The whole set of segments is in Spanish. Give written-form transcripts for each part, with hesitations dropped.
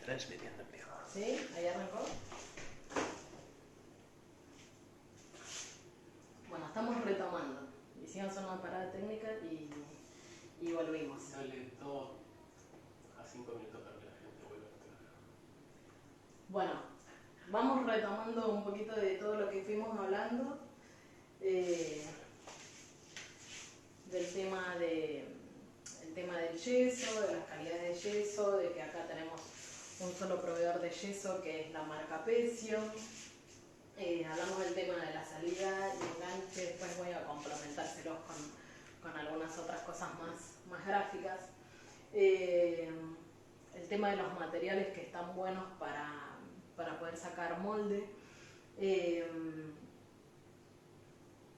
Transmitiendo en vivo. ¿Sí? ¿Ahí arrancó? Bueno, estamos retomando. Hicimos una parada técnica y volvimos. Dale 2 a 5 minutos para que la gente vuelva a entrar. Bueno, vamos retomando un poquito de todo lo que fuimos hablando. Del tema del yeso, de las calidades de yeso, de que acá tenemos un solo proveedor de yeso que es la marca Pecio. Hablamos del tema de la salida y enganche, después voy a complementárselos con algunas otras cosas más gráficas. El tema de los materiales que están buenos para poder sacar molde.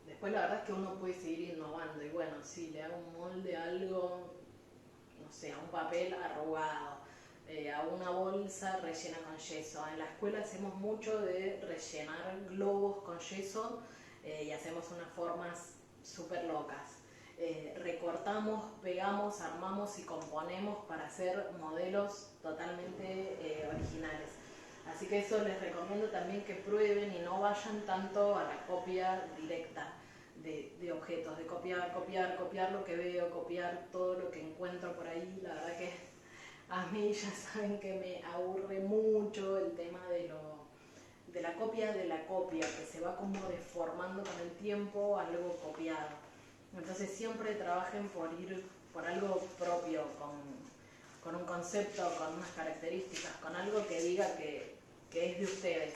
Después la verdad es que uno puede seguir innovando y bueno, si le hago un molde a algo, no sé, a un papel arrugado, a una bolsa rellena con yeso. En la escuela hacemos mucho de rellenar globos con yeso y hacemos unas formas súper locas. Recortamos, pegamos, armamos y componemos para hacer modelos totalmente originales. Así que eso les recomiendo también que prueben y no vayan tanto a la copia directa de objetos, de copiar lo que veo, copiar todo lo que encuentro por ahí. La verdad que a mí ya saben que me aburre mucho el tema de la copia, que se va como deformando con el tiempo algo copiado. Entonces siempre trabajen por ir por algo propio, con un concepto, con unas características, con algo que diga que es de ustedes,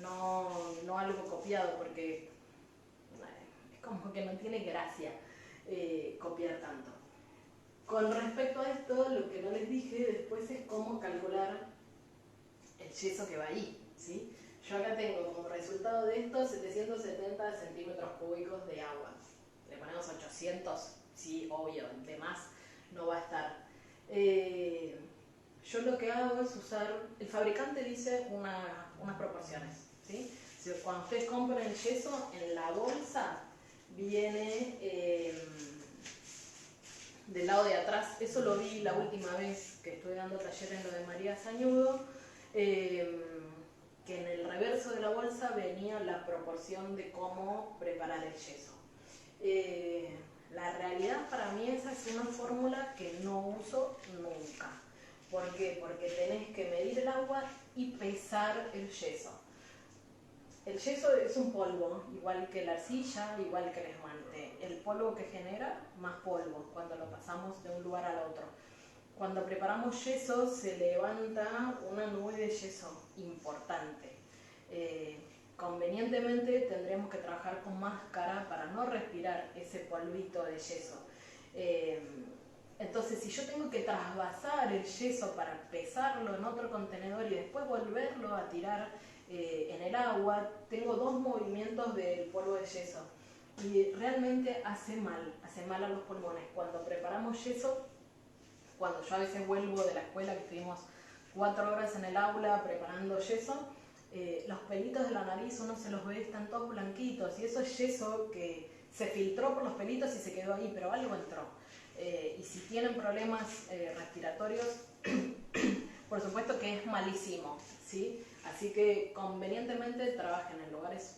no algo copiado, porque es como que no tiene gracia copiar tanto. Con respecto a esto, lo que no les dije después es cómo calcular el yeso que va ahí, ¿sí? Yo acá tengo como resultado de esto 770 centímetros cúbicos de agua. Le ponemos 800, sí, obvio, de más no va a estar. Yo lo que hago es usar, el fabricante dice unas proporciones, ¿sí? Cuando ustedes compran el yeso, en la bolsa viene del lado de atrás. Eso lo vi la última vez que estuve dando taller en lo de María Sañudo, que en el reverso de la bolsa venía la proporción de cómo preparar el yeso. La realidad para mí esa es una fórmula que no uso nunca. ¿Por qué? Porque tenés que medir el agua y pesar el yeso. El yeso es un polvo, igual que la arcilla, igual que el esmalte. El polvo que genera, más polvo, cuando lo pasamos de un lugar al otro. Cuando preparamos yeso, se levanta una nube de yeso importante. Convenientemente tendremos que trabajar con máscara para no respirar ese polvito de yeso. Entonces, si yo tengo que trasvasar el yeso para pesarlo en otro contenedor y después volverlo a tirar en el agua, tengo dos movimientos del polvo de yeso y realmente hace mal a los pulmones. Cuando preparamos yeso, cuando yo a veces vuelvo de la escuela, que estuvimos 4 horas en el aula preparando yeso, los pelitos de la nariz uno se los ve, están todos blanquitos, y eso es yeso que se filtró por los pelitos y se quedó ahí, pero algo entró. Y si tienen problemas respiratorios, por supuesto que es malísimo, ¿sí? Así que convenientemente trabajen en lugares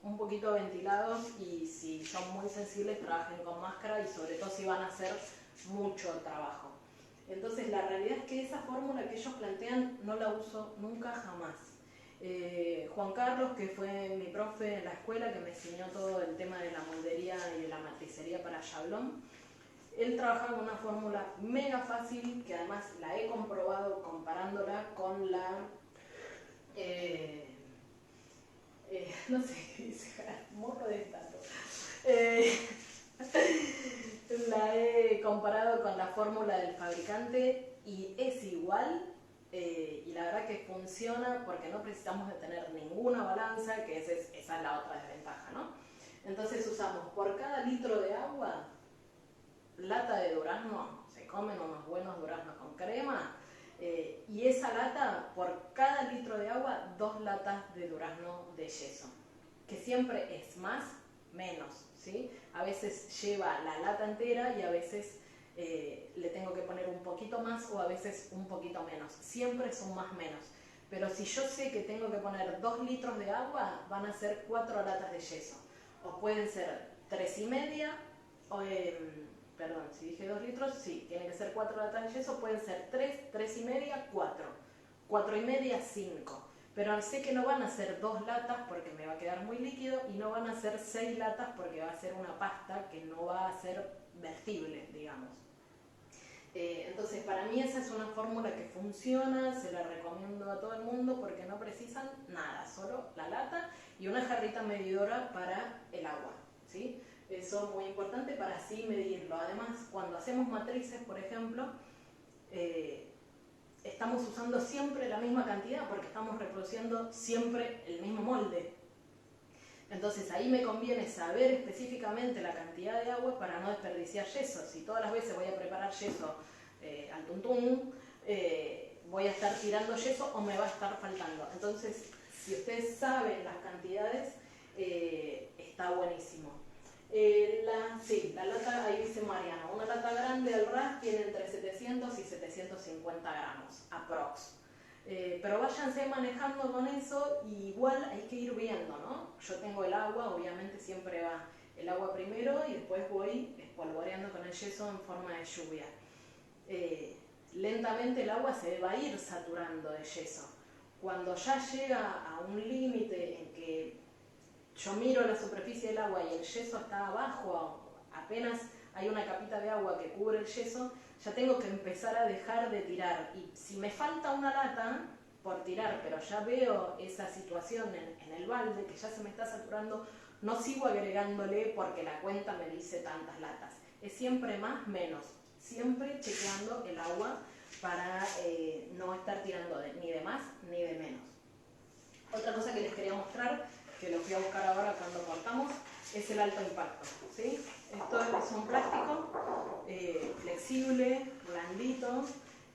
un poquito ventilados y si son muy sensibles trabajen con máscara y sobre todo si van a hacer mucho trabajo. Entonces la realidad es que esa fórmula que ellos plantean no la uso nunca jamás. Juan Carlos, que fue mi profe en la escuela, que me enseñó todo el tema de la moldería y de la matricería para Jablón, él trabajaba con una fórmula mega fácil, que además la he comprobado comparándola con la... no sé qué dice, morro de tanto. La he comparado con la fórmula del fabricante y es igual, y la verdad que funciona porque no precisamos de tener ninguna balanza, que esa es la otra desventaja, ¿no? Entonces usamos por cada litro de agua, lata de durazno, se comen unos buenos duraznos con crema, y esa lata, por cada litro de agua, 2 latas de durazno de yeso, que siempre es más, menos, ¿sí? A veces lleva la lata entera y a veces le tengo que poner un poquito más o a veces un poquito menos. Siempre son más menos. Pero si yo sé que tengo que poner 2 litros de agua, van a ser 4 latas de yeso. O pueden ser 3,5, o, perdón, si dije 2 litros, sí, tienen que ser 4 latas de yeso, pueden ser 3, 3,5, 4, 4,5, 5. Pero sé que no van a ser 2 latas porque me va a quedar muy líquido y no van a ser 6 latas porque va a ser una pasta que no va a ser vertible, digamos. Entonces para mí esa es una fórmula que funciona, se la recomiendo a todo el mundo porque no precisan nada, solo la lata y una jarrita medidora para el agua, ¿sí? Eso es muy importante para así medirlo. Además, cuando hacemos matrices, por ejemplo, estamos usando siempre la misma cantidad porque estamos reproduciendo siempre el mismo molde. Entonces ahí me conviene saber específicamente la cantidad de agua para no desperdiciar yeso. Si todas las veces voy a preparar yeso al tuntún, voy a estar tirando yeso o me va a estar faltando. Entonces, si ustedes saben las cantidades, está buenísimo. La lata, ahí dice Mariana, una lata grande al ras tiene entre 700 y 750 gramos, aprox. Pero váyanse manejando con eso y igual hay que ir viendo, ¿no? Yo tengo el agua, obviamente siempre va el agua primero y después voy espolvoreando con el yeso en forma de lluvia. Lentamente el agua se va a ir saturando de yeso. Cuando ya llega a un límite en que yo miro la superficie del agua y el yeso está abajo, apenas hay una capita de agua que cubre el yeso, ya tengo que empezar a dejar de tirar. Y si me falta una lata por tirar, pero ya veo esa situación en el balde, que ya se me está saturando, no sigo agregándole porque la cuenta me dice tantas latas. Es siempre más, menos. Siempre chequeando el agua para no estar tirando ni de más ni de menos. Otra cosa que les quería mostrar, que lo fui a buscar ahora cuando cortamos, es el alto impacto, ¿sí? Esto es un plástico flexible, blandito,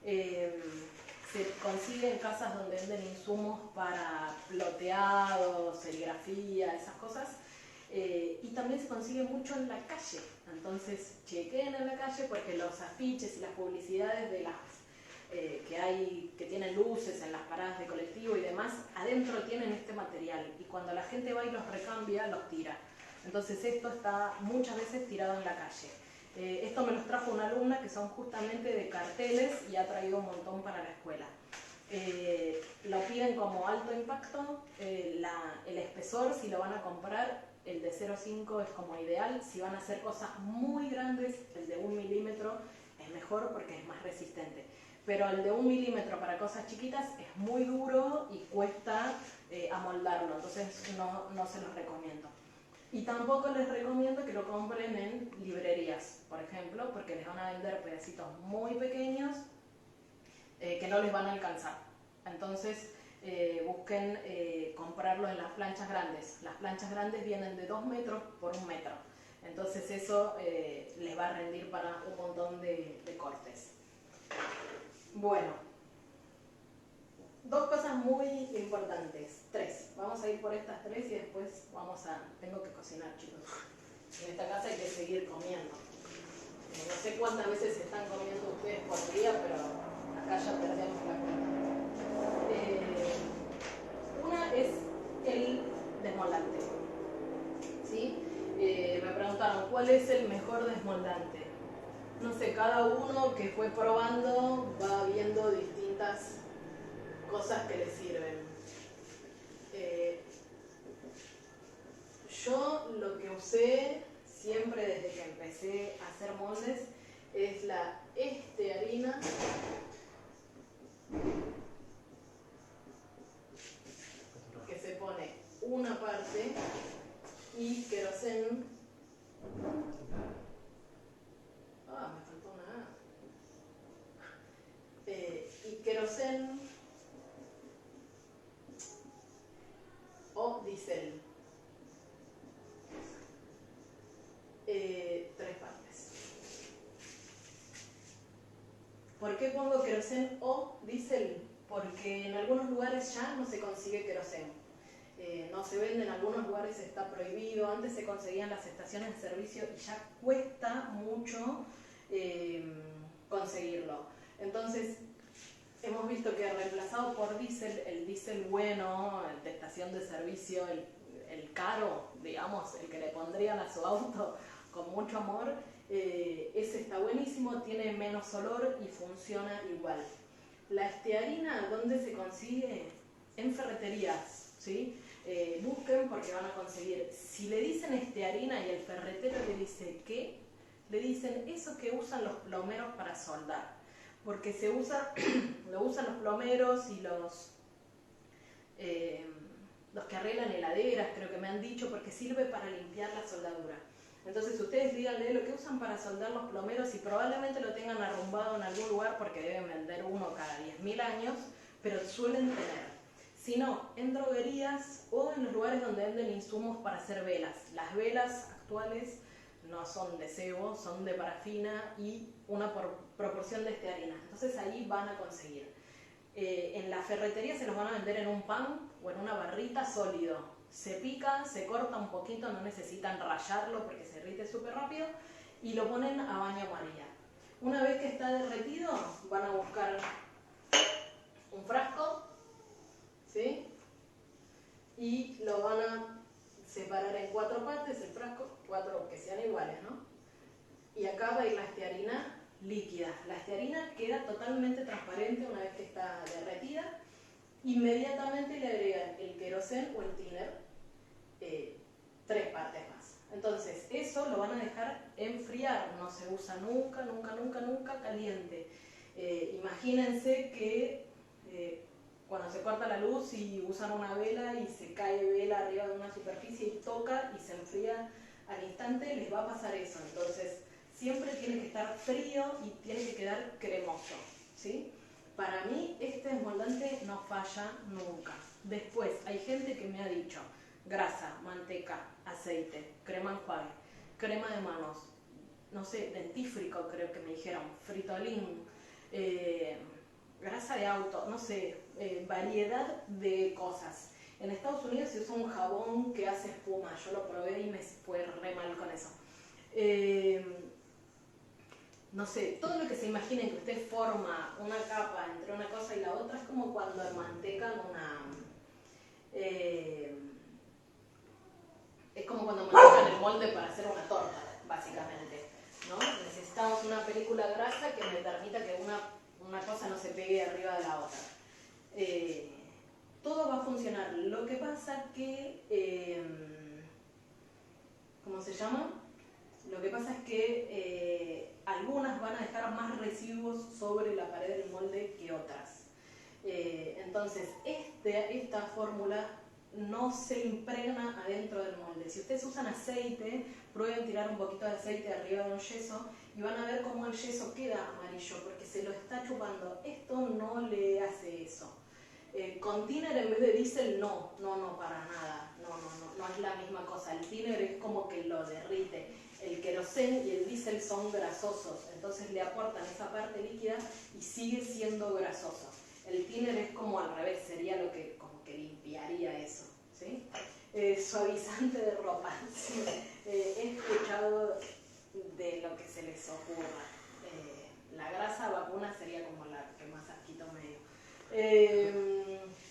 se consigue en casas donde venden insumos para ploteado, serigrafía, esas cosas, y también se consigue mucho en la calle. Entonces chequen en la calle porque los afiches y las publicidades de las que tienen luces en las paradas de colectivo y demás, adentro tienen este material y cuando la gente va y los recambia, los tira. Entonces esto está muchas veces tirado en la calle. Esto me los trajo una alumna que son justamente de carteles y ha traído un montón para la escuela. Lo piden como alto impacto, el espesor si lo van a comprar, el de 0,5 es como ideal. Si van a hacer cosas muy grandes, el de 1 milímetro es mejor porque es más resistente. Pero el de 1 milímetro para cosas chiquitas es muy duro y cuesta amoldarlo, entonces no se los recomiendo. Y tampoco les recomiendo que lo compren en librerías, por ejemplo, porque les van a vender pedacitos muy pequeños que no les van a alcanzar. Entonces busquen comprarlo en las planchas grandes. Las planchas grandes vienen de 2 metros por 1 metro. Entonces eso les va a rendir para un montón de cortes. Bueno, 2 cosas muy importantes, 3. Vamos a ir por estas 3 y después tengo que cocinar, chicos. En esta casa hay que seguir comiendo. No sé cuántas veces están comiendo ustedes por día, pero acá ya perdemos la cuenta. Una es el desmoldante, ¿sí? Me preguntaron, ¿cuál es el mejor desmoldante? No sé, cada uno que fue probando va viendo distintas cosas que le sirven. Yo lo que usé siempre desde que empecé a hacer moldes es la estearina que se pone una parte y queroseno. Me faltó una A. Y queroseno o diésel. 3 partes. ¿Por qué pongo queroseno o diésel? Porque en algunos lugares ya no se consigue queroseno. No se vende, en algunos lugares está prohibido. Antes se conseguían las estaciones de servicio y ya cuesta mucho conseguirlo. Entonces, hemos visto que reemplazado por diésel, el diésel bueno, el de estación de servicio, el caro, digamos, el que le pondrían a su auto con mucho amor, ese está buenísimo, tiene menos olor y funciona igual. La estearina, ¿dónde se consigue? En ferreterías, ¿sí? Busquen porque van a conseguir. Si le dicen estearina y el ferretero le dice ¿qué? Le dicen eso que usan los plomeros para soldar. Porque se usa, lo usan los plomeros y los que arreglan heladeras, creo que me han dicho, porque sirve para limpiar la soldadura. Entonces ustedes díganle lo que usan para soldar los plomeros y probablemente lo tengan arrumbado en algún lugar porque deben vender uno cada 10.000 años, pero suelen tener. Si no, en droguerías o en los lugares donde venden insumos para hacer velas. Las velas actuales no son de sebo, son de parafina y una proporción de estearina. Entonces ahí van a conseguir. En la ferretería se los van a vender en un pan o en una barrita sólido. Se pica, se corta un poquito, no necesitan rallarlo porque se derrite súper rápido y lo ponen a baño María. Una vez que está derretido, van a buscar un frasco, ¿sí? Y lo van a separar en 4 partes, el frasco, 4 que sean iguales, ¿no? Y acá va a ir la estearina líquida. La estearina queda totalmente transparente una vez que está derretida. Inmediatamente le agregan el querosén o el thinner, 3 partes más. Entonces, eso lo van a dejar enfriar, no se usa nunca, nunca, nunca, nunca caliente. Imagínense que cuando se corta la luz y usan una vela y se cae vela arriba de una superficie y toca y se enfría al instante, les va a pasar eso. Entonces, siempre tiene que estar frío y tiene que quedar cremoso, ¿sí? Para mí, este desmoldante no falla nunca. Después, hay gente que me ha dicho grasa, manteca, aceite, crema enjuague, crema de manos, no sé, dentífrico creo que me dijeron, fritolín, grasa de auto, no sé, variedad de cosas. En Estados Unidos se usa un jabón que hace espuma, yo lo probé y me fue re mal con eso. No sé, todo lo que se imaginen que usted forma una capa entre una cosa y la otra es como cuando mantecan es como cuando mantecan el molde para hacer una torta, básicamente, ¿no? Necesitamos una película grasa que me permita que una cosa no se pegue arriba de la otra. Todo va a funcionar. Lo que pasa que, ¿cómo se llama? Lo que pasa es que algunas van a dejar más residuos sobre la pared del molde que otras. Entonces, esta fórmula no se impregna adentro del molde. Si ustedes usan aceite, prueben tirar un poquito de aceite arriba de un yeso y van a ver cómo el yeso queda amarillo porque se lo está chupando. Esto no le hace eso. Con thinner en vez de diésel, no, para nada. No es la misma cosa. El thinner es como que lo derrite. El querosén y el diésel son grasosos, entonces le aportan esa parte líquida y sigue siendo grasoso. El thinner es como al revés, sería lo que como que limpiaría eso, ¿sí? Suavizante de ropa. Sí. He escuchado de lo que se les ocurra. La grasa vacuna sería como la que más asquito me dio.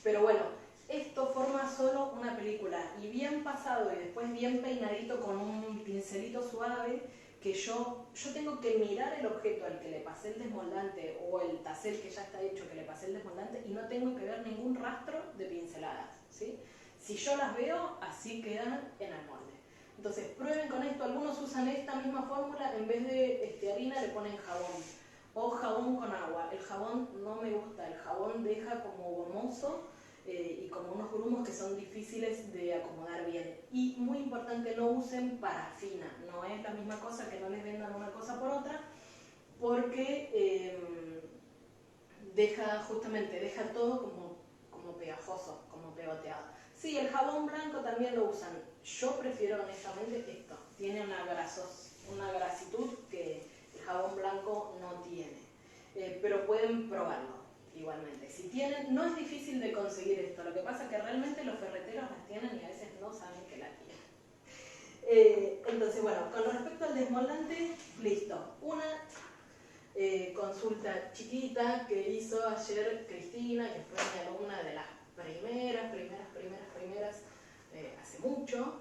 Pero bueno, esto forma solo una película y bien pasado y después bien peinadito con un pincelito suave que yo tengo que mirar el objeto al que le pasé el desmoldante o el tassel que ya está hecho que le pasé el desmoldante y no tengo que ver ningún rastro de pinceladas, ¿sí? Si yo las veo, así quedan en el molde. Entonces prueben con esto, algunos usan esta misma fórmula, en vez de estearina le ponen jabón o jabón con agua. El jabón no me gusta, el jabón deja como gomoso y como unos grumos que son difíciles de acomodar bien. Y muy importante, no usen parafina, no es la misma cosa que no les vendan una cosa por otra, porque deja todo como pegajoso, como pegoteado. Sí, el jabón blanco también lo usan. Yo prefiero honestamente esto, tiene una grasitud que el jabón blanco no tiene, pero pueden probarlo. Igualmente, si tienen, no es difícil de conseguir esto, lo que pasa es que realmente los ferreteros las tienen y a veces no saben que las tienen. Entonces, bueno, con respecto al desmoldante, listo. Una consulta chiquita que hizo ayer Cristina, que fue mi alumna de las primeras, hace mucho.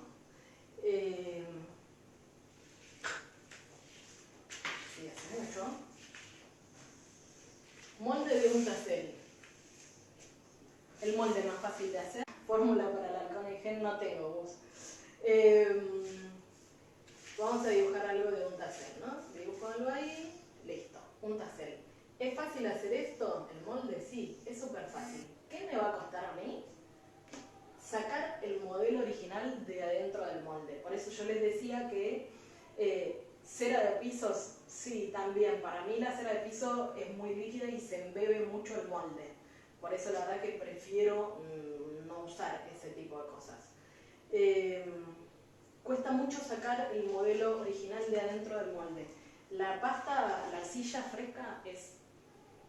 Sí, hace mucho. Molde de un tassel. El molde más fácil de hacer. Fórmula para el halcón y gen no tengo vos. Vamos a dibujar algo de un tassel, ¿no? Dibujo algo ahí, listo, un tassel. ¿Es fácil hacer esto? ¿El molde? Sí, es súper fácil. ¿Qué me va a costar a mí? Sacar el modelo original de adentro del molde. Por eso yo les decía que cera de pisos, sí, también. Para mí la cera de piso es muy líquida y se embebe mucho el molde. Por eso la verdad que prefiero no usar ese tipo de cosas. Cuesta mucho sacar el modelo original de adentro del molde. La pasta, la arcilla fresca es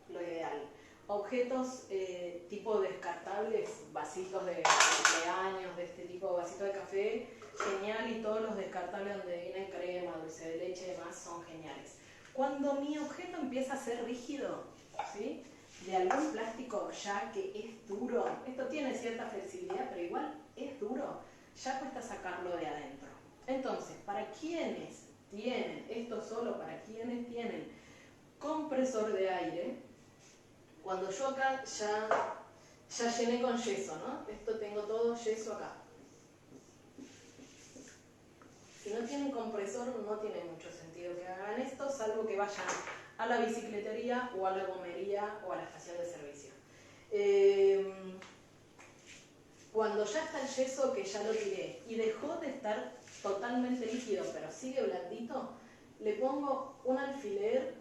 lo ideal. Objetos tipo descartables, vasitos de cumpleaños, de este tipo, vasito de café, genial, y todos los descartables donde viene crema, dulce de leche y demás son geniales. Cuando mi objeto empieza a ser rígido, ¿sí?, de algún plástico ya que es duro, esto tiene cierta flexibilidad, pero igual es duro, ya cuesta sacarlo de adentro. Entonces, para quienes tienen, esto solo para quienes tienen compresor de aire, cuando yo acá ya llené con yeso, ¿no? Esto tengo todo yeso acá. Si no tienen compresor, no tiene mucho sentido que hagan esto, salvo que vayan a la bicicletería o a la gomería o a la estación de servicio. Cuando ya está el yeso, que ya lo tiré, y dejó de estar totalmente líquido, pero sigue blandito, le pongo un alfiler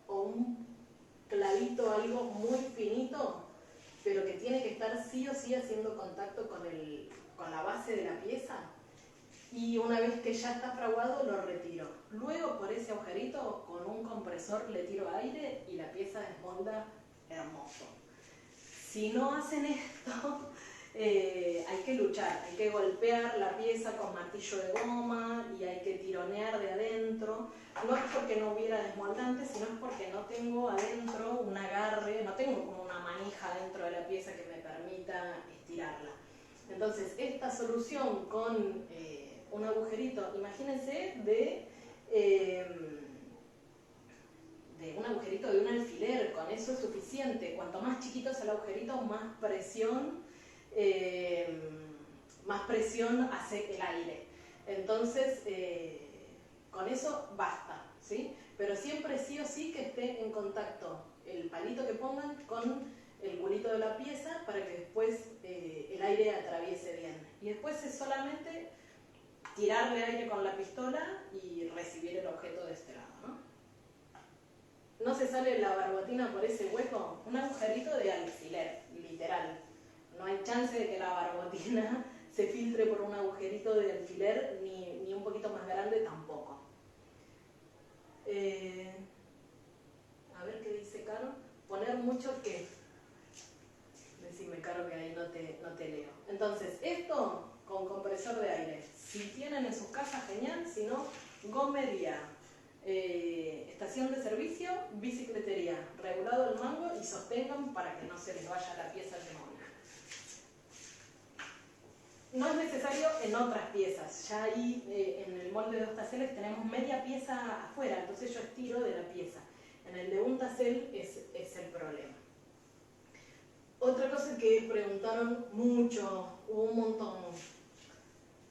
o un clavito, algo muy finito, pero que tiene que estar sí o sí haciendo contacto con la base de la pieza, y una vez que ya está fraguado lo retiro. Luego por ese agujerito con un compresor le tiro aire y la pieza desmolda hermoso. Si no hacen esto, hay que luchar, hay que golpear la pieza con martillo de goma y hay que tironear de adentro. No es porque no hubiera desmoldante, sino es porque no tengo adentro un agarre, no tengo como una manija dentro de la pieza que me permita estirarla. Entonces, esta solución con un agujerito, imagínense de un agujerito de un alfiler, con eso es suficiente. Cuanto más chiquito es el agujerito, más presión hace el aire. Entonces, con eso basta, ¿sí? Pero siempre sí o sí que esté en contacto el palito que pongan con el culito de la pieza para que después el aire atraviese bien. Y después es solamente tirarle aire con la pistola y recibir el objeto de este lado, ¿no? No se sale la barbotina por ese hueco, un agujerito de alfiler, literal. No hay chance de que la barbotina se filtre por un agujerito de alfiler, ni un poquito más grande tampoco. A ver qué dice Caro. Poner mucho qué. Decime, Caro, que ahí no te leo. Entonces, esto con compresor de aire. Si tienen en sus casas, genial. Si no, gomería. Estación de servicio, bicicletería. Regulado el mango y sostengan para que no se les vaya la pieza al demonio. No es necesario en otras piezas. Ya ahí en el molde de 2 taseles tenemos media pieza afuera, entonces yo estiro de la pieza. En el de un tasel es el problema. Otra cosa que preguntaron mucho, hubo un montón,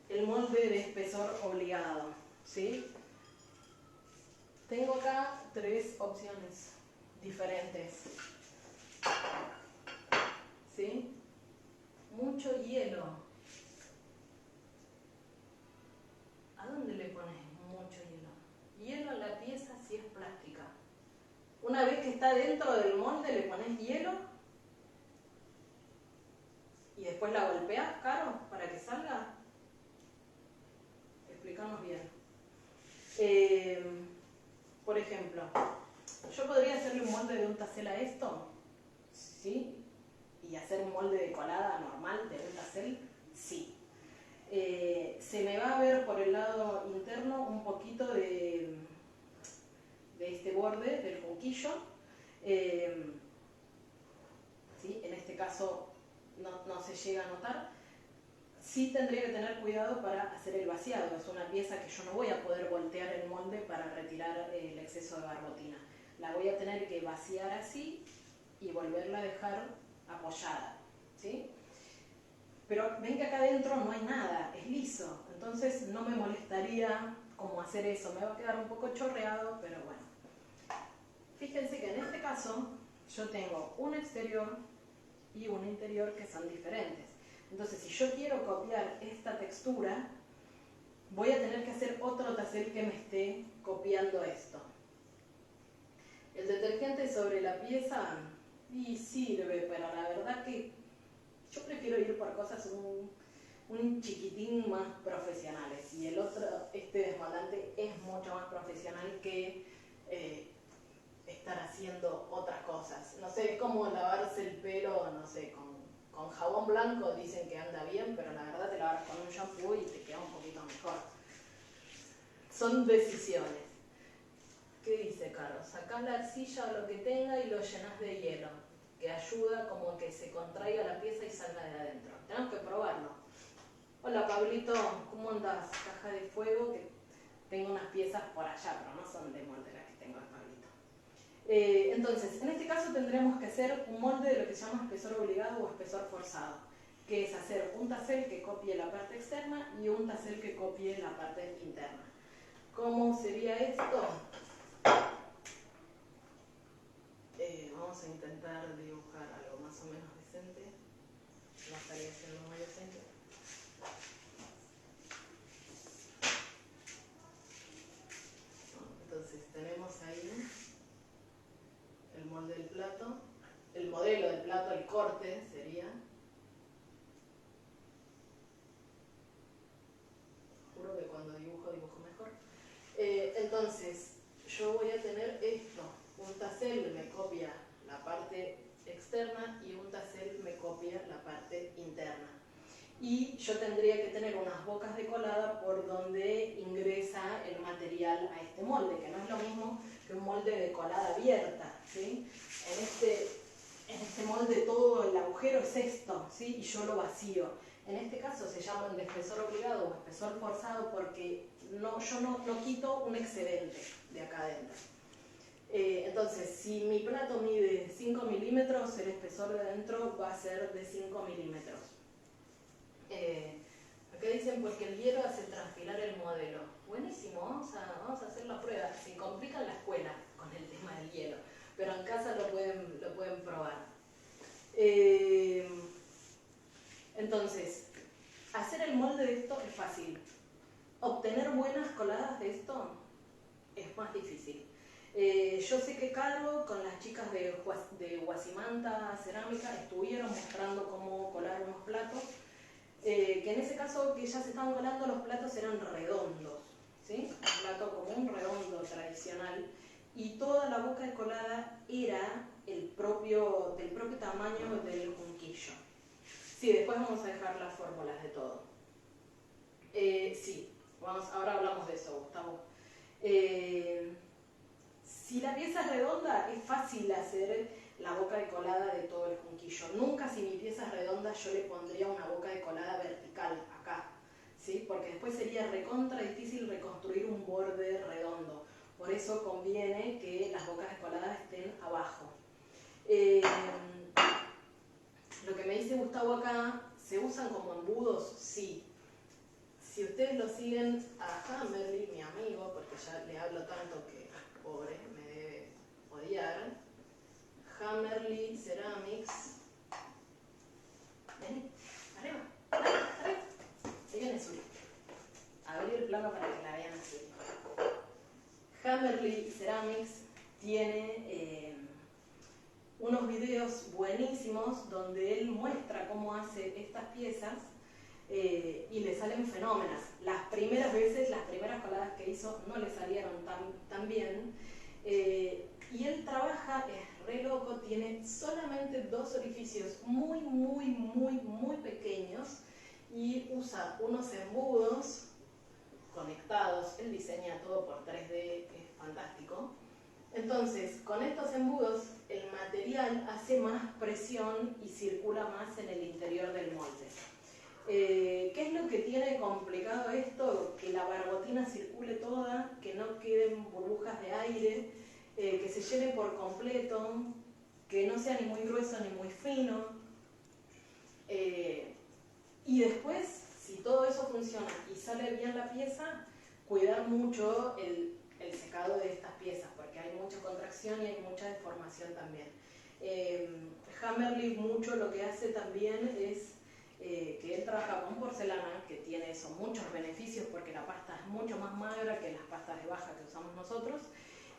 el molde de espesor obligado, ¿sí? Tengo acá 3 opciones diferentes, ¿sí? Mucho hielo. ¿A dónde le pones mucho hielo? Hielo en la pieza si es plástica. Una vez que está dentro del molde le pones hielo y después la golpeas, Caro, para que salga. Explícanos bien. Por ejemplo, yo podría hacerle un molde de un tasel a esto, ¿sí? Y hacer un molde de colada normal de un tasel, sí. Se me va a ver por el lado interno un poquito de de este borde del junquillo. ¿Sí? En este caso no se llega a notar. Sí tendría que tener cuidado para hacer el vaciado. Es una pieza que yo no voy a poder voltear el molde para retirar el exceso de barbotina. La voy a tener que vaciar así y volverla a dejar apoyada, ¿sí? Pero ven que acá adentro no hay nada, es liso. Entonces no me molestaría como hacer eso. Me va a quedar un poco chorreado, pero bueno. Fíjense que en este caso yo tengo un exterior y un interior que son diferentes. Entonces, si yo quiero copiar esta textura, voy a tener que hacer otro tassel que me esté copiando esto. El detergente sobre la pieza y sirve, pero la verdad que yo prefiero ir por cosas un chiquitín más profesionales. Y el otro, este desmoldante, es mucho más profesional que estar haciendo otras cosas. No sé, es como lavarse el pelo, no sé, con jabón blanco dicen que anda bien, pero la verdad te lavas con un shampoo y te queda un poquito mejor. Son decisiones. ¿Qué dice Carlos? Sacás la arcilla o lo que tenga y lo llenas de hielo, que ayuda como que se contraiga la pieza y salga de adentro. Tenemos que probarlo. Hola Pablito, ¿cómo andás? Caja de fuego, que tengo unas piezas por allá, pero no son de molde las que tengo de Pablito. Entonces, en este caso tendremos que hacer un molde de lo que se llama espesor obligado o espesor forzado, que es hacer un tassel que copie la parte externa y un tassel que copie la parte interna. ¿Cómo sería esto? Vamos a intentar dibujar algo más o menos decente. No estaría siendo muy decente. Entonces tenemos ahí el molde del plato, el modelo del plato, el corte sería. Juro que cuando dibujo mejor. Entonces yo voy a tener esto, un tassel me copia la parte externa y un tassel me copia la parte interna. Y yo tendría que tener unas bocas de colada por donde ingresa el material a este molde, que no es lo mismo que un molde de colada abierta, ¿sí? En este molde todo el agujero es esto, ¿sí? Y yo lo vacío. En este caso se llaman de espesor obligado o espesor forzado porque yo no quito un excedente de acá adentro. Entonces, si mi plato mide 5 milímetros, el espesor de adentro va a ser de 5 milímetros. Acá dicen porque el hielo hace transpirar el modelo. Buenísimo, vamos a hacer la prueba. Se complica en la escuela con el tema del hielo, pero en casa lo pueden probar. Entonces, hacer el molde de esto es fácil. Obtener buenas coladas de esto es más difícil. Yo sé que Caro con las chicas de Guasimanta Cerámica estuvieron mostrando cómo colar unos platos, que en ese caso que ya se estaban colando los platos eran redondos, ¿sí? Un plato común, redondo, tradicional, y toda la boca de colada era del propio tamaño del junquillo. Sí, después vamos a dejar las fórmulas de todo. Sí, ahora hablamos de eso, Gustavo. Si la pieza es redonda, es fácil hacer la boca de colada de todo el junquillo. Nunca si mi pieza es redonda yo le pondría una boca de colada vertical acá, ¿sí? Porque después sería recontra difícil reconstruir un borde redondo. Por eso conviene que las bocas de colada estén abajo. Lo que me dice Gustavo acá, ¿se usan como embudos? Sí. Si ustedes lo siguen a Hammerly, mi amigo, porque ya le hablo tanto que, pobre, me debe odiar, Hammerly Ceramics, vení, arriba, arriba, ahí viene Zuli. Abrí el plano para que la vean así. Hammerly Ceramics tiene unos videos buenísimos donde él muestra cómo hace estas piezas y le salen fenómenas. Las primeras veces, las primeras coladas que hizo no le salieron tan bien. Y él trabaja, es re loco, tiene solamente 2 orificios muy, muy, muy, muy pequeños y usa unos embudos conectados. Él diseña todo por 3D, es fantástico. Entonces, con estos embudos, el material hace más presión y circula más en el interior del molde. ¿Qué es lo que tiene complicado esto? Que la barbotina circule toda, que no queden burbujas de aire, que se llene por completo, que no sea ni muy grueso ni muy fino. Y después, si todo eso funciona y sale bien la pieza, cuidar mucho el secado de estas piezas, porque hay mucha contracción y hay mucha deformación también. Hammerlift mucho lo que hace también es que él trabaja con porcelana, que tiene eso, muchos beneficios, porque la pasta es mucho más magra que las pastas de baja que usamos nosotros,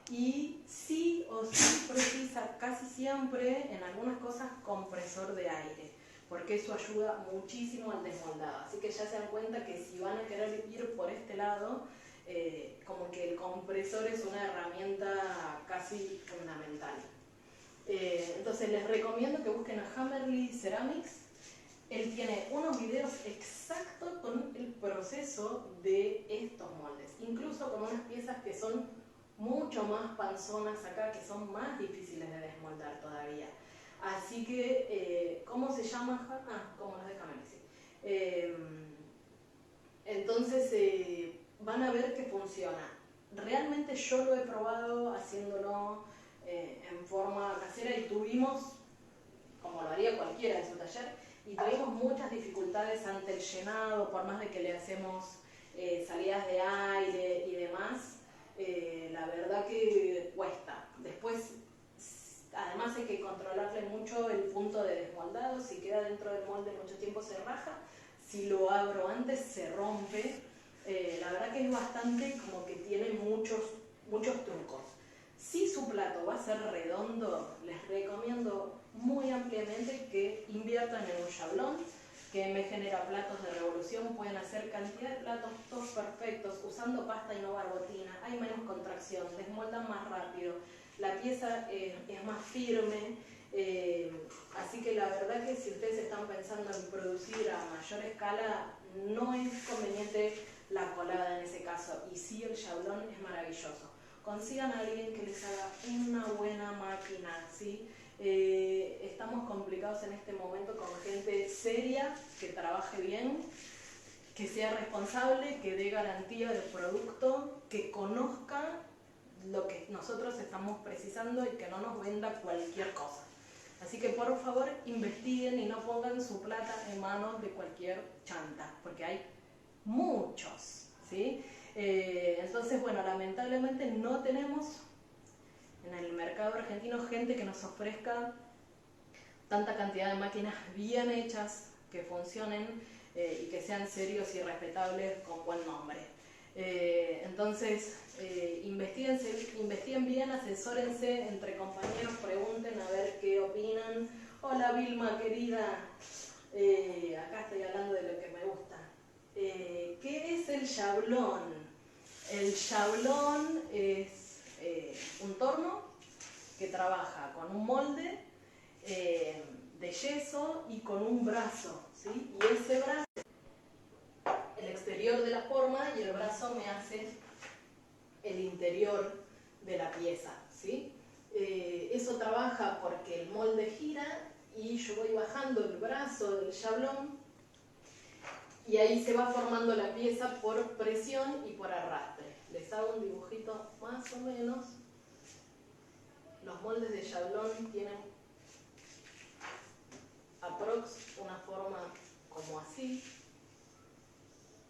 y sí o sí precisa casi siempre, en algunas cosas, compresor de aire, porque eso ayuda muchísimo al desmoldado. Así que ya se dan cuenta que si van a querer ir por este lado, como que el compresor es una herramienta casi fundamental. Entonces les recomiendo que busquen a Hammerlift Ceramics. Él tiene unos videos exactos con el proceso de estos moldes, incluso con unas piezas que son mucho más panzonas acá, que son más difíciles de desmoldar todavía. Así que, ¿cómo se llama? Como los de Hammerlift. Entonces, van a ver que funciona. Realmente yo lo he probado haciéndolo en forma casera y tuvimos, como lo haría cualquiera en su taller, y tuvimos muchas dificultades ante el llenado, por más de que le hacemos salidas de aire y demás. La verdad que cuesta. Después, además hay que controlarle mucho el punto de desmoldado. Si queda dentro del molde mucho tiempo se raja. Si lo abro antes se rompe. La verdad que es bastante, como que tiene muchos trucos. Si su plato va a ser redondo, les recomiendo muy ampliamente que inviertan en un chablón, que me genera platos de revolución. Pueden hacer cantidad de platos todos perfectos, usando pasta y no barbotina. Hay menos contracción, desmoldan más rápido, la pieza es más firme. Así que la verdad que si ustedes están pensando en producir a mayor escala, no es conveniente la colada en ese caso, y sí el chablón es maravilloso. Consigan a alguien que les haga una buena máquina, ¿sí? Estamos complicados en este momento con gente seria, que trabaje bien, que sea responsable, que dé garantía del producto, que conozca lo que nosotros estamos precisando y que no nos venda cualquier cosa. Así que por favor investiguen y no pongan su plata en manos de cualquier chanta, porque hay muchos, ¿sí? Entonces, bueno, lamentablemente no tenemos en el mercado argentino gente que nos ofrezca tanta cantidad de máquinas bien hechas, que funcionen y que sean serios y respetables con buen nombre. Entonces, investiguen bien, asesórense entre compañeros, pregunten a ver qué opinan. Hola Vilma, querida, acá estoy hablando de lo que me gusta. ¿Qué es el chablón? El chablón es un torno que trabaja con un molde de yeso y con un brazo, ¿sí? Y ese brazo, el exterior de la forma, y el brazo me hace el interior de la pieza, ¿sí? Eso trabaja porque el molde gira y yo voy bajando el brazo del chablón y ahí se va formando la pieza por presión y por arrastre. Les hago un dibujito más o menos. Los moldes de chablón tienen aprox una forma como así.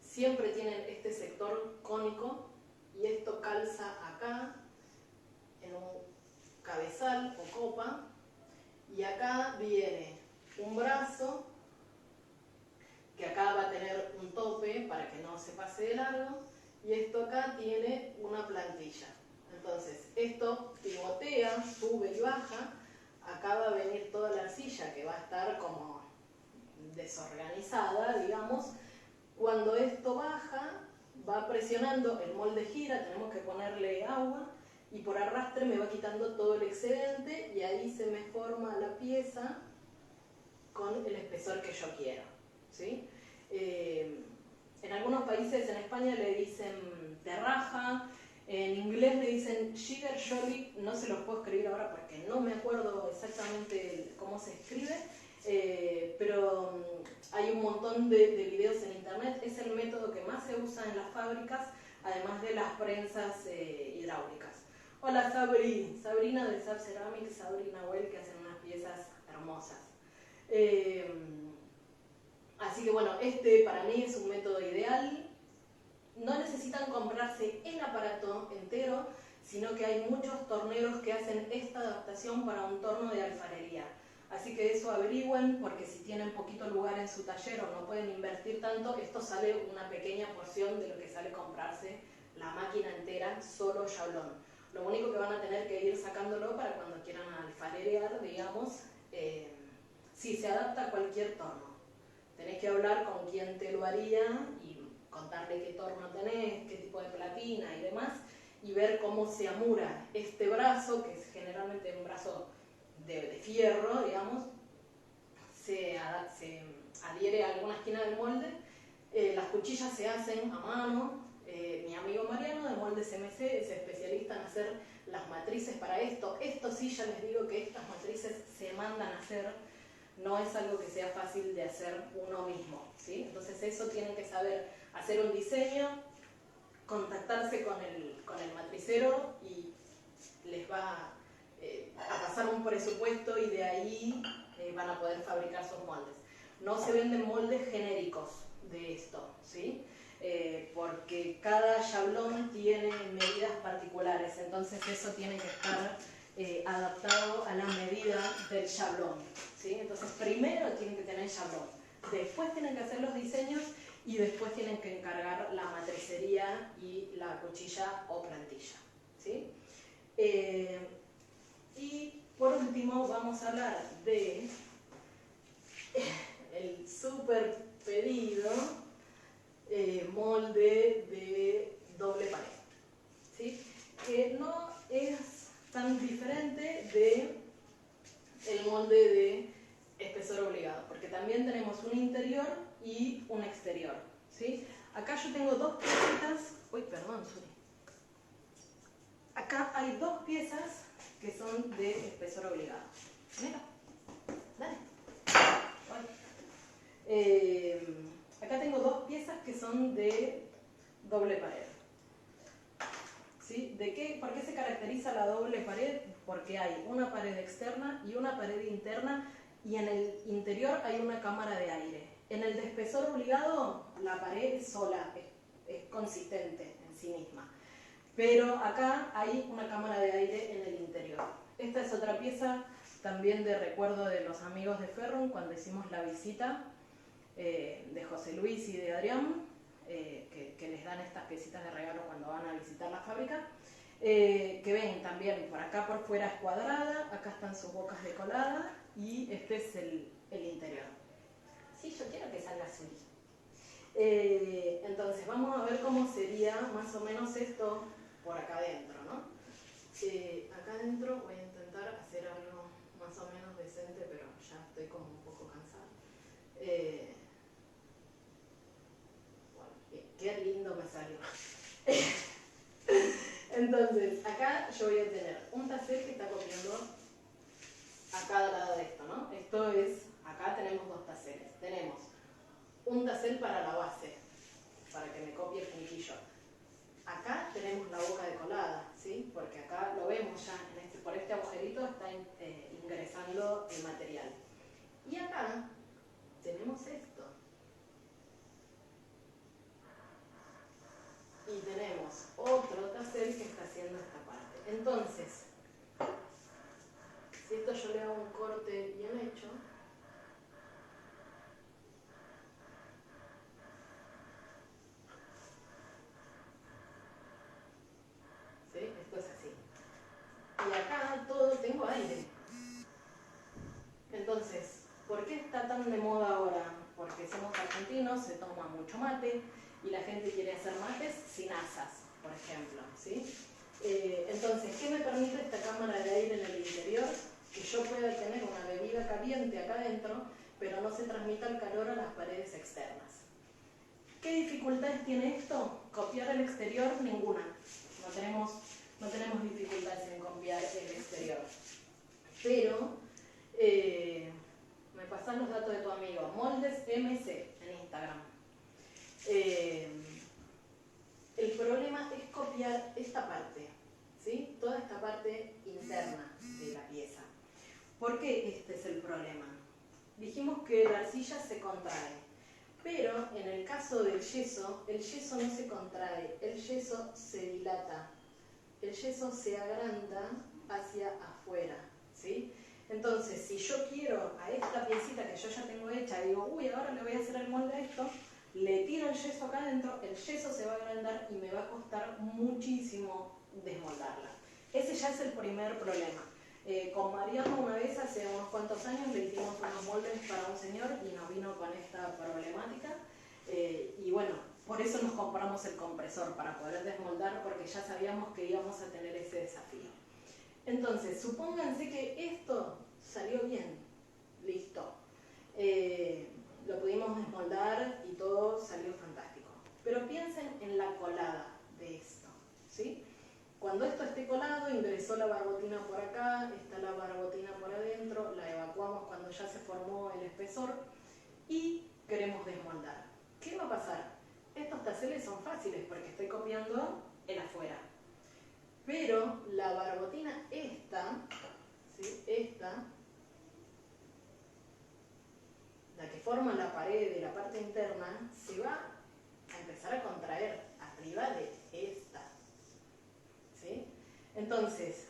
Siempre tienen este sector cónico y esto calza acá en un cabezal o copa, y acá viene un brazo que acá va a tener un tope para que no se pase de largo, y esto acá tiene una plantilla. Entonces esto pivotea, sube y baja. Acá va a venir toda la arcilla que va a estar como desorganizada, digamos. Cuando esto baja, va presionando, el molde gira, tenemos que ponerle agua y por arrastre me va quitando todo el excedente y ahí se me forma la pieza con el espesor que yo quiero, ¿sí? En algunos países, en España le dicen terraja, En inglés le dicen Jigger Jolly, no se los puedo escribir ahora porque no me acuerdo exactamente cómo se escribe, pero hay un montón de videos en internet. Es el método que más se usa en las fábricas, además de las prensas hidráulicas. Hola Sabrina de Sab Ceramics, Sabrina Well, que hacen unas piezas hermosas. Así que bueno, este para mí es un método ideal. No necesitan comprarse el aparato entero, sino que hay muchos torneros que hacen esta adaptación para un torno de alfarería. Así que eso averigüen, porque si tienen poquito lugar en su taller o no pueden invertir tanto, esto sale una pequeña porción de lo que sale comprarse la máquina entera, solo Jablón. Lo único que van a tener que ir sacándolo para cuando quieran alfarerear, digamos, si se adapta a cualquier torno. Tenés que hablar con quién te lo haría y contarle qué torno tenés, qué tipo de platina y demás, y ver cómo se amura este brazo, que es generalmente un brazo de fierro, digamos, se adhiere a alguna esquina del molde. Las cuchillas se hacen a mano. Mi amigo Mariano de Moldes MC es especialista en hacer las matrices para esto. Esto sí, ya les digo que estas matrices se mandan a hacer, no es algo que sea fácil de hacer uno mismo, ¿sí? Entonces eso tienen que saber hacer un diseño, contactarse con el matricero y les va a pasar un presupuesto y de ahí van a poder fabricar sus moldes. No se venden moldes genéricos de esto, ¿sí? Porque cada Jablón tiene medidas particulares, entonces eso tiene que estar adaptado a la medida del Jablón, ¿sí? Entonces primero tienen que tener Jablón, después tienen que hacer los diseños y después tienen que encargar la matricería y la cuchilla o plantilla, ¿sí? Y por último vamos a hablar de el super pedido molde de doble pared, ¿sí? Que no es tan diferente de el molde de espesor obligado, porque también tenemos un interior y un exterior, ¿sí? Acá yo tengo dos piezas, acá hay dos piezas que son de espesor obligado. Mira, dale. Acá tengo dos piezas que son de doble pared. ¿Sí? ¿Por qué se caracteriza la doble pared? Porque hay una pared externa y una pared interna, y en el interior hay una cámara de aire. En el de espesor obligado, la pared es sola, es consistente en sí misma. Pero acá hay una cámara de aire en el interior. Esta es otra pieza también de recuerdo de los amigos de Ferron cuando hicimos la visita de José Luis y de Adrián, que les dan estas piecitas de regalo cuando van a visitar la fábrica. Que ven también, por acá por fuera es cuadrada, acá están sus bocas de colada y este es el interior. Sí, yo quiero que salga azul. Entonces vamos a ver cómo sería más o menos esto por acá adentro, ¿no? Acá adentro voy a intentar hacer algo más o menos decente, pero ya estoy como un poco cansada. Bueno, qué lindo me salió. Entonces, acá yo voy a tener un tacer que está copiando a cada lado de esto, ¿no? Esto es, acá tenemos dos taceres. Tenemos un tacer para la base, para que me copie el puntillo. Acá tenemos la boca de colada, ¿sí? Porque acá lo vemos ya, por este agujerito está ingresando el material. Y acá tenemos esto. Y tenemos otro tacer que está haciendo esta parte. Entonces, si esto yo le hago un corte bien hecho, ¿sí? Esto es así. Y acá todo tengo aire. Entonces, ¿por qué está tan de moda ahora? Porque somos argentinos, se toma mucho mate y la gente quiere hacer mates sin asas, por ejemplo, ¿sí? Entonces, ¿qué me permite esta cámara de aire en el interior? Que yo pueda tener una bebida caliente acá adentro, pero no se transmita el calor a las paredes externas. ¿Qué dificultades tiene esto? Copiar el exterior, ninguna. no tenemos dificultades en copiar el exterior. Pero, me pasan los datos de tu amigo, Moldes MC en Instagram. El problema es copiar esta parte, ¿sí? Toda esta parte interna de la pieza. ¿Por qué este es el problema? Dijimos que la arcilla se contrae, pero en el caso del yeso, el yeso no se contrae, el yeso se dilata, el yeso se agranda hacia afuera, ¿sí? Entonces, si yo quiero a esta piecita que yo ya tengo hecha, digo, uy, ahora le voy a hacer el molde a esto, le tiro el yeso acá adentro, el yeso se va a agrandar y me va a costar muchísimo desmoldarla. Ese ya es el primer problema. Con Mariano una vez, hace unos cuantos años, le hicimos unos moldes para un señor y nos vino con esta problemática. Y bueno, por eso nos compramos el compresor, para poder desmoldar, porque ya sabíamos que íbamos a tener ese desafío. Entonces, supónganse que esto salió bien, listo. Lo pudimos desmoldar y todo salió fantástico. Pero piensen en la colada de esto, ¿sí? Cuando esto esté colado, ingresó la barbotina por acá, está la barbotina por adentro, la evacuamos cuando ya se formó el espesor y queremos desmoldar. ¿Qué va a pasar? Estos taseles son fáciles porque estoy copiando el afuera. Pero la barbotina esta, ¿sí? Esta, la que forma la pared de la parte interna, se va a empezar a contraer arriba de esta. ¿Sí? Entonces,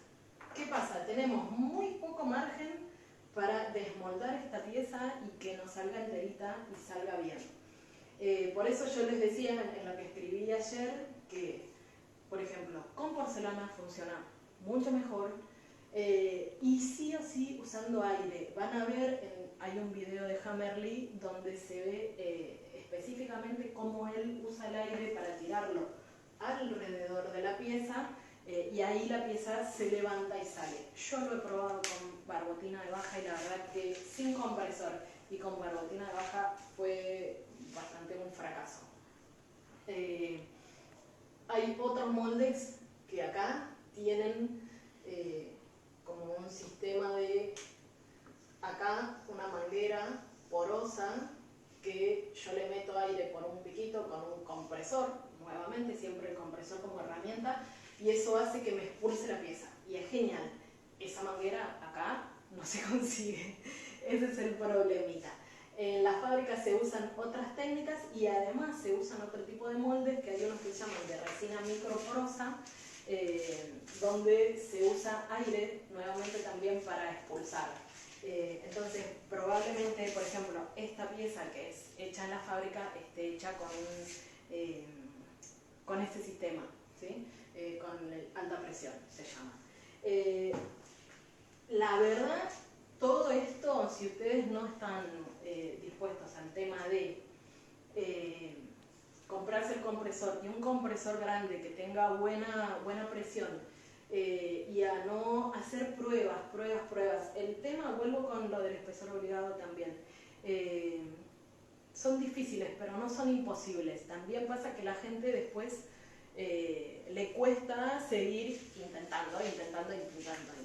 ¿qué pasa? Tenemos muy poco margen para desmoldar esta pieza y que nos salga enterita y salga bien. Por eso yo les decía en lo que escribí ayer que, por ejemplo, con porcelana funciona mucho mejor y sí o sí usando aire. Van a ver, hay un video de Hammerly donde se ve específicamente cómo él usa el aire para tirarlo alrededor de la pieza. Y ahí la pieza se levanta y sale. Yo lo he probado con barbotina de baja y la verdad que sin compresor y con barbotina de baja fue bastante un fracaso. Hay otros moldes que acá tienen como un sistema de acá una manguera porosa que yo le meto aire por un piquito con un compresor, nuevamente siempre el compresor como herramienta, y eso hace que me expulse la pieza. Y es genial. Esa manguera acá no se consigue. Ese es el problemita. En las fábricas se usan otras técnicas y además se usan otro tipo de moldes, que hay unos que se llaman de resina microporosa, donde se usa aire nuevamente también para expulsar. Entonces, probablemente, por ejemplo, esta pieza que es hecha en la fábrica esté hecha con este sistema, ¿sí? Con alta presión se llama. La verdad, todo esto, si ustedes no están dispuestos al tema de comprarse el compresor y un compresor grande que tenga buena presión y a no hacer pruebas. El tema, vuelvo con lo del espesor obligado también. Son difíciles, pero no son imposibles. También pasa que la gente después le cuesta seguir intentando.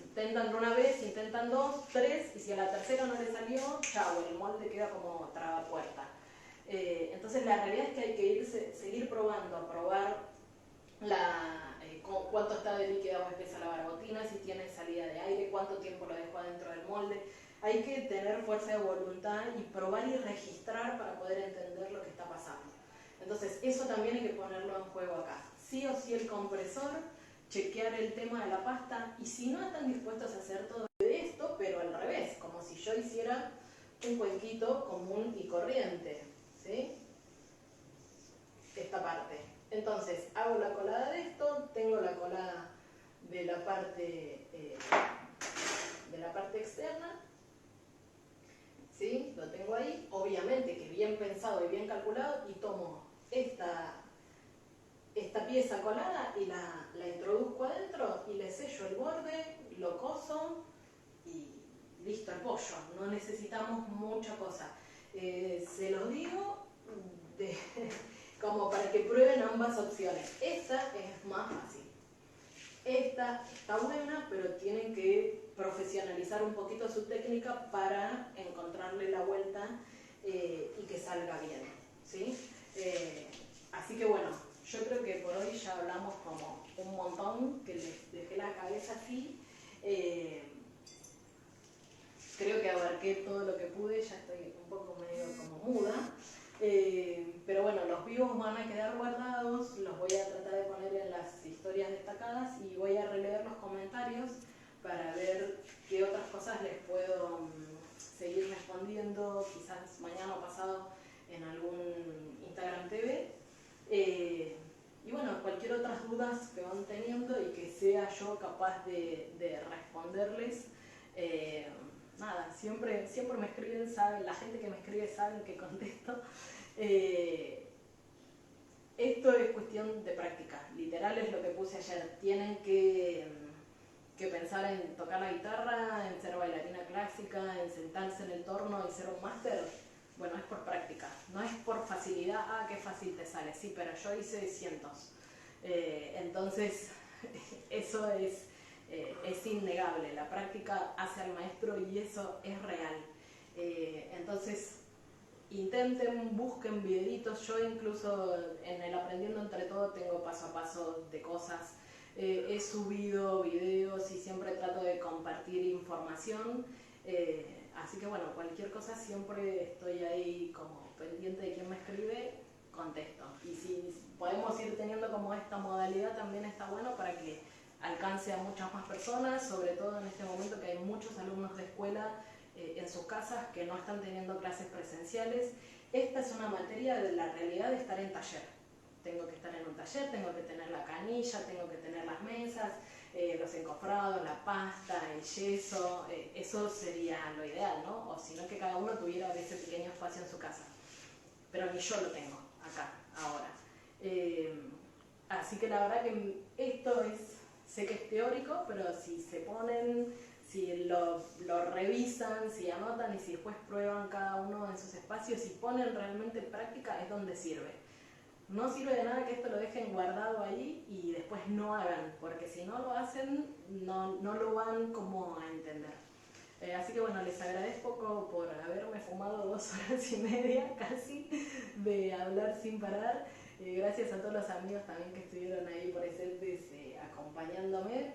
Intentan una vez, intentan dos, tres, y si a la tercera no le salió, chao, el molde queda como tragapuerta. Entonces la realidad es que hay que seguir probando, a probar cuánto está de líquida o espesa la barbotina, si tiene salida de aire, cuánto tiempo lo dejó adentro del molde. Hay que tener fuerza de voluntad y probar y registrar para poder entender lo que está pasando. Entonces eso también hay que ponerlo en juego acá. Sí o sí el compresor, chequear el tema de la pasta, y si no están dispuestos a hacer todo esto, pero al revés, como si yo hiciera un cuenquito común y corriente, ¿sí? Esta parte. Entonces hago la colada de esto, tengo la colada de la parte externa, ¿sí? Lo tengo ahí, obviamente que bien pensado y bien calculado, y tomo esta pieza colada y la introduzco adentro y le sello el borde, lo coso y listo el pollo. No necesitamos mucha cosa. Se los digo como para que prueben ambas opciones. Esta es más fácil. esta está buena, pero tienen que profesionalizar un poquito su técnica para encontrarle la vuelta y que salga bien, ¿sí? Así que bueno, yo creo que por hoy ya hablamos como un montón, que les dejé la cabeza así. Creo que abarqué todo lo que pude, ya estoy un poco medio como muda. Pero bueno, los vivos van a quedar guardados, los voy a tratar de poner en las historias destacadas y voy a releer los comentarios para ver qué otras cosas les puedo seguir respondiendo, quizás mañana o pasado en algún Instagram TV. Y bueno, cualquier otras dudas que van teniendo y que sea yo capaz de responderles. Nada, siempre me escriben, saben, la gente que me escribe saben que contesto. Esto es cuestión de práctica, literal es lo que puse ayer. Tienen que pensar en tocar la guitarra, en ser bailarina clásica, en sentarse en el torno y ser un máster. Bueno, es por práctica, no es por facilidad. Ah, qué fácil te sale, sí, pero yo hice cientos. Entonces, eso es innegable, la práctica hace al maestro y eso es real. Entonces, intenten, busquen videitos. Yo incluso en el Aprendiendo Entre Todo tengo paso a paso de cosas. He subido videos y siempre trato de compartir información. Así que bueno, cualquier cosa siempre estoy ahí como pendiente de quién me escribe, contesto. Y si podemos ir teniendo como esta modalidad también está bueno para que alcance a muchas más personas, sobre todo en este momento que hay muchos alumnos de escuela en sus casas que no están teniendo clases presenciales. Esta es una materia de la realidad de estar en taller. Tengo que estar en un taller, tengo que tener la canilla, tengo que tener las mesas, los encofrados, la pasta, el yeso. Eso sería lo ideal, ¿no? O si no, que cada uno tuviera ese pequeño espacio en su casa. Pero ni yo lo tengo acá, ahora. Así que la verdad que esto sé que es teórico, pero si se ponen, si lo revisan, si anotan y si después prueban cada uno en sus espacios y ponen realmente en práctica, es donde sirve. No sirve de nada que esto lo dejen guardado ahí y después no hagan, porque si no lo hacen, no lo van como a entender. Así que bueno, les agradezco por haberme fumado 2 horas y media casi de hablar sin parar. Gracias a todos los amigos también que estuvieron ahí presentes acompañándome,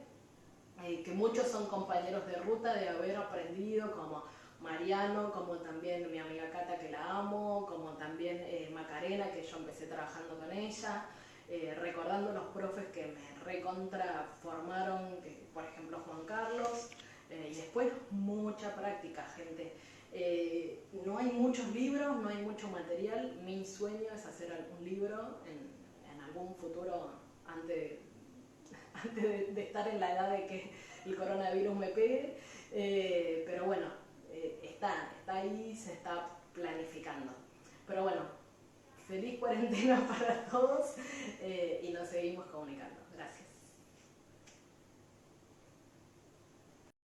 que muchos son compañeros de ruta, de haber aprendido, como Mariano, como también mi amiga Cata, que la amo, como también Macarena, que yo empecé trabajando con ella, recordando los profes que me recontra formaron, que, por ejemplo Juan Carlos, y después mucha práctica, gente. No hay muchos libros, no hay mucho material. Mi sueño es hacer algún libro en algún futuro antes de estar en la edad de que el coronavirus me pegue, pero bueno, está ahí, se está planificando. Pero bueno, feliz cuarentena para todos y nos seguimos comunicando. Gracias.